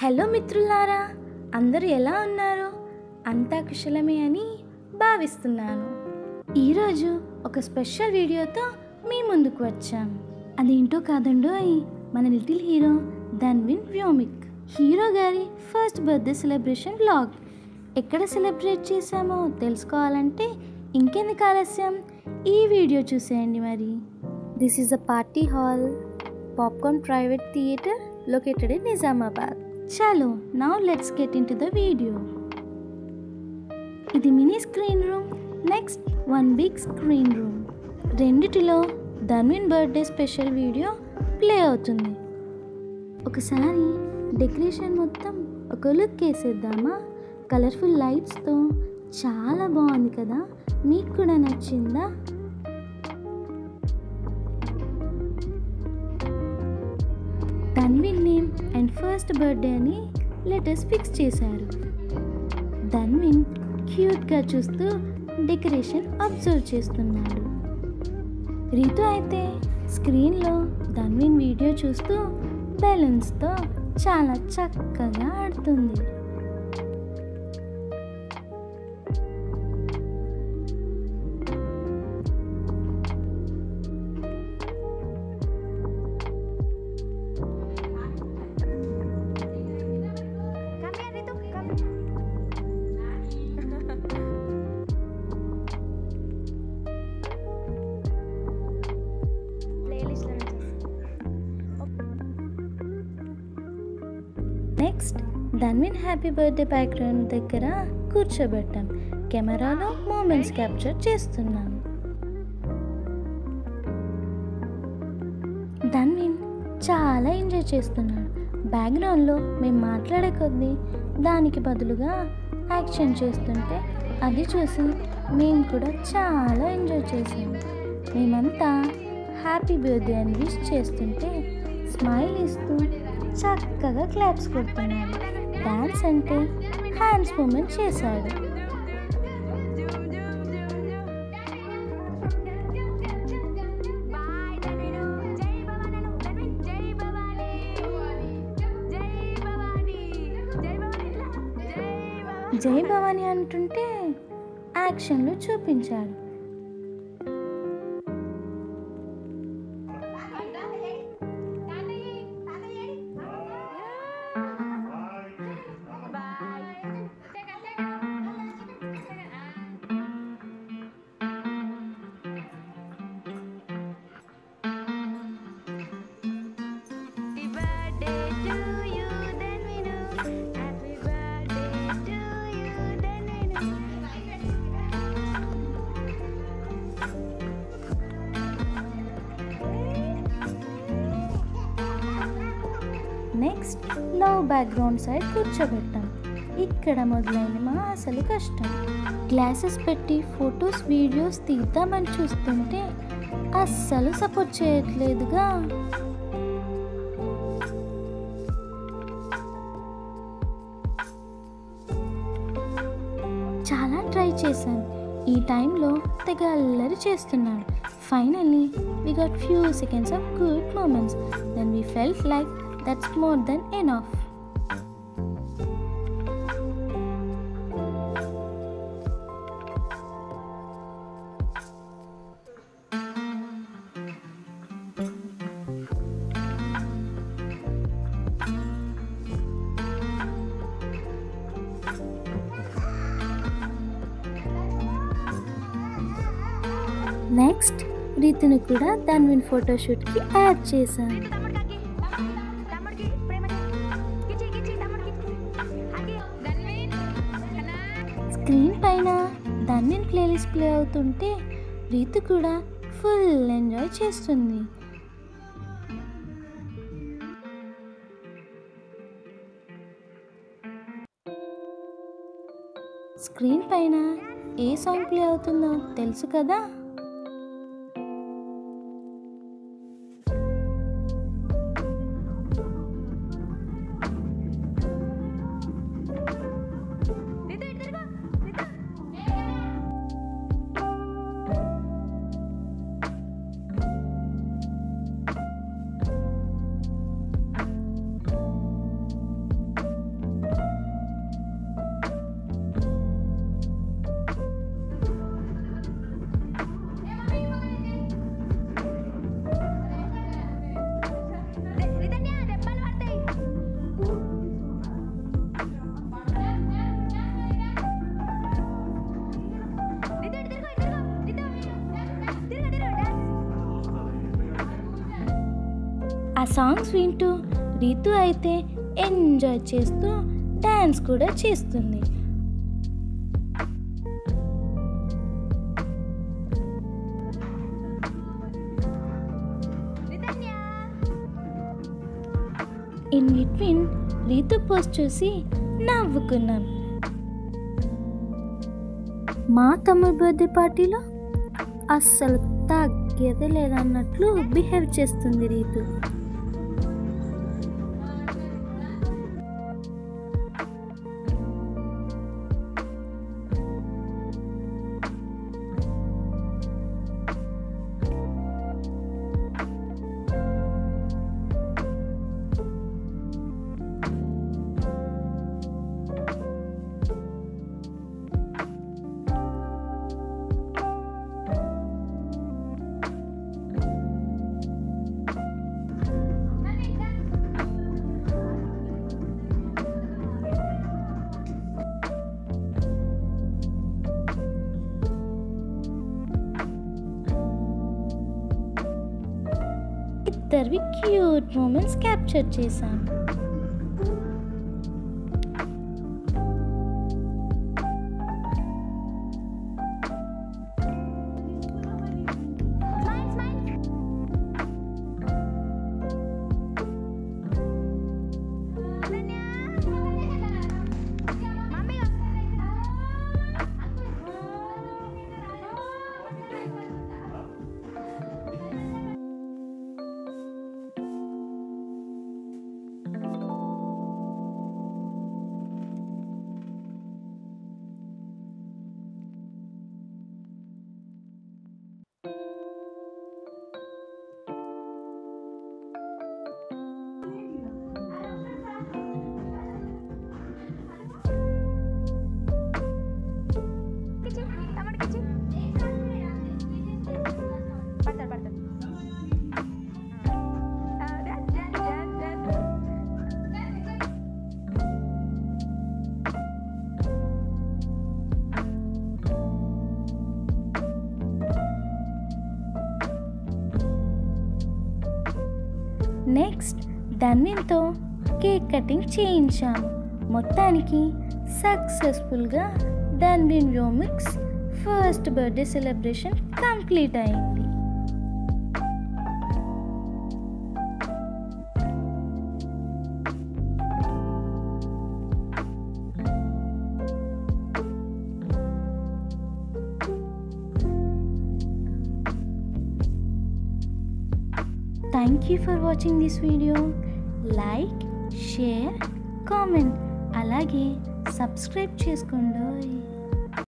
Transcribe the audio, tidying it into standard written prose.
Hello మిత్రులారా, అందరూ ఎలా ఉన్నారు? అంతా కుశలమే అని భావిస్తున్నాను. ఈరోజు ఒక స్పెషల్ వీడియోతో మీ ముందుకు వచ్చాం. అదేంటో కాదండోయ్, మన లిటిల్ హీరో ధన్విన్ వ్యోమిక్ హీరో గారి ఫస్ట్ బర్త్డే సెలబ్రేషన్ వ్లాగ్. ఎక్కడ సెలబ్రేట్ చేశామో తెలుసుకోవాలంటే ఇంకెందుకు ఆలస్యం, ఈ వీడియో చూసేయండి. మరి this is a party hall, popcorn private theatre located in Nizamabad. Chalo, now let's get into the video. ఇది mini screen room, next one big screen room. రెండిటిలో Dhanvin birthday special video play అవుతుంది. ఒకసారి decoration మొత్తం ఒక look వేసేద్దామా? Colourful లైట్స్తో చాలా బాగుంది కదా, మీకు కూడా నచ్చిందా? Dhanvin name and first birthday అని లెటర్స్ ఫిక్స్ చేశారు. ధన్విన్ క్యూట్గా చూస్తూ డెకరేషన్ అబ్జర్వ్ చేస్తున్నాడు. రీతు అయితే స్క్రీన్లో ధన్విన్ వీడియో చూస్తూ బెలూన్స్తో చాలా చక్కగా ఆడుతుంది. Next Dhanvin happy birthday background దగ్గర కూర్చోబెట్టాం. కెమెరాలో మూమెంట్స్ క్యాప్చర్ చేస్తున్నాం. ధన్విన్ చాలా ఎంజాయ్ చేస్తున్నాడు. బ్యాక్గ్రౌండ్లో మేము మాట్లాడే కొద్దీ దానికి బదులుగా యాక్షన్ చేస్తుంటే అది చూసి మేము కూడా చాలా ఎంజాయ్ చేసాము. మేమంతా హ్యాపీ బర్త్డే అని విష్ చేస్తుంటే స్మైల్ ఇస్తూ చక్కగా క్లాప్స్ కొడుతున్నాడు. డాన్స్ అంటే హ్యాండ్స్ మూమెంట్ చేశాడు. జై భవానీ అంటుంటే యాక్షన్లు చూపించాడు. నెక్స్ట్ లవ్ బ్యాక్గ్రౌండ్ సైడ్ కూర్చోబెట్టాం. ఇక్కడ మొదలైంది మా అసలు కష్టం. గ్లాసెస్ పెట్టి ఫొటోస్ వీడియోస్ తీద్దామని చూస్తుంటే అస్సలు సపోర్ట్ చేయట్లేదుగా. చాలా ట్రై చేశాను. ఈ టైంలో తెగ అల్లరి చేస్తున్నాడు. Finally we got few seconds of good moments. Then we felt like that's more than enough. Next రీతుని కూడా ధన్విన్ ఫోటోషూట్కి యాడ్ చేశాను. స్క్రీన్ పైన ధన్విన్ ప్లేలిస్ట్ ప్లే అవుతుంటే రీతు కూడా ఫుల్ ఎంజాయ్ చేస్తుంది. స్క్రీన్ పైన ఏ సాంగ్ ప్లే అవుతుందో తెలుసు కదా. సాంగ్స్ వింటూ రీతు అయితే ఎంజాయ్ చేస్తూ డ్యాన్స్ కూడా చేస్తుంది. ఇన్ బిట్వీన్ రీతు పోస్ట్ చూసి నవ్వుకున్నాం. మా తమ్ముడు బర్త్డే పార్టీలో అస్సలు తగ్గేదే లేదన్నట్లు బిహేవ్ చేస్తుంది రీతు. ఇద్దరివి క్యూట్ మూమెంట్స్ క్యాప్చర్ చేశాం. నెక్స్ట్ ధన్విన్తో కేక్ కటింగ్ చేయించాము. మొత్తానికి సక్సెస్ఫుల్గా ధన్విన్ వ్యోమిక్స్ ఫస్ట్ బర్త్డే సెలబ్రేషన్ కంప్లీట్ అయింది. Thank you for watching this video. Like, share, comment, అలాగే సబ్స్క్రైబ్ చేసుకోండి.